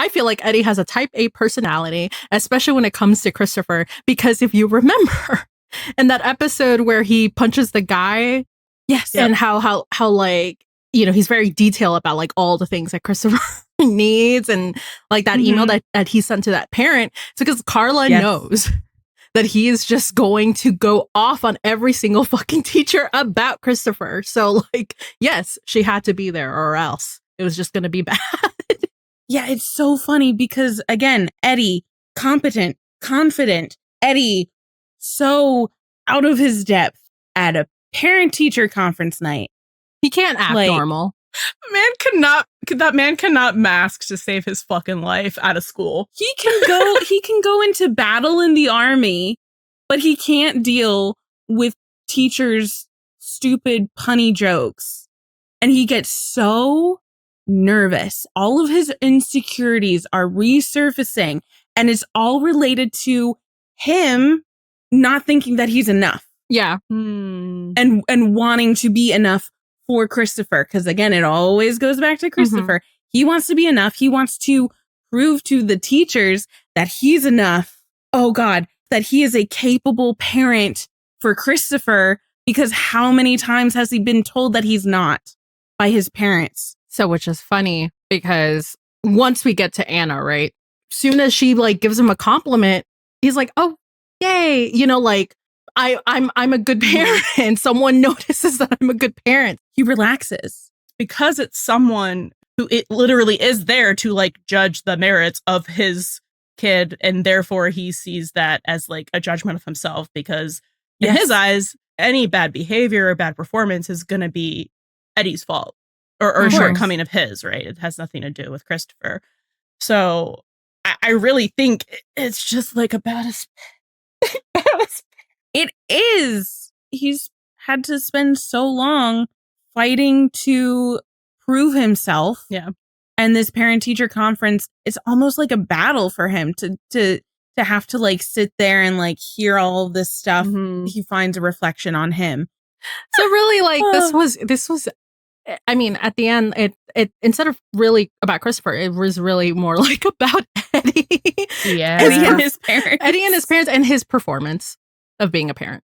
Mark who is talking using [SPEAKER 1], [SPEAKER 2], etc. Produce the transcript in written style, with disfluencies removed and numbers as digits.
[SPEAKER 1] I feel like Eddie has a type A personality, especially when it comes to Christopher, because if you remember in that episode where he punches the guy,
[SPEAKER 2] yes,
[SPEAKER 1] and how like, you know, he's very detailed about like all the things that Christopher needs, and like that email that he sent to that parent. It's because Carla knows that he is just going to go off on every single fucking teacher about Christopher. So like, yes, she had to be there or else it was just going to be bad.
[SPEAKER 2] Yeah, it's so funny because, again, Eddie, competent, confident, Eddie, so out of his depth at a parent-teacher conference night.
[SPEAKER 1] He can't act normal.
[SPEAKER 3] That man cannot mask to save his fucking life out of school.
[SPEAKER 2] He can go into battle in the army, but he can't deal with teachers' stupid punny jokes. And he gets so nervous. All of his insecurities are resurfacing, and it's all related to him not thinking that he's enough.
[SPEAKER 1] Yeah.
[SPEAKER 2] And wanting to be enough for Christopher. Because again, it always goes back to Christopher. He wants to be enough. He wants to prove to the teachers that he's enough. Oh God, that he is a capable parent for Christopher, because how many times has he been told that he's not by his parents?
[SPEAKER 1] So, which is funny because once we get to Anna, right? Soon as she like gives him a compliment, he's like, "Oh, yay!" You know, like I'm a good parent. Someone notices that I'm a good parent.
[SPEAKER 2] He relaxes
[SPEAKER 3] because it's someone who it literally is there to like judge the merits of his kid, and therefore he sees that as like a judgment of himself. Because in his eyes, any bad behavior or bad performance is going to be Eddie's fault. Or a shortcoming of his, right? It has nothing to do with Christopher. So I really think it's just like about
[SPEAKER 2] It is. He's had to spend so long fighting to prove himself.
[SPEAKER 3] Yeah.
[SPEAKER 2] And this parent-teacher conference, it's almost like a battle for him to have to like sit there and like hear all of this stuff. He finds a reflection on him.
[SPEAKER 1] So really, like this was. I mean, at the end, it instead of really about Christopher, it was really more like about Eddie.
[SPEAKER 3] Yeah.
[SPEAKER 2] Eddie and his parents.
[SPEAKER 1] Eddie and his parents and his performance of being a parent.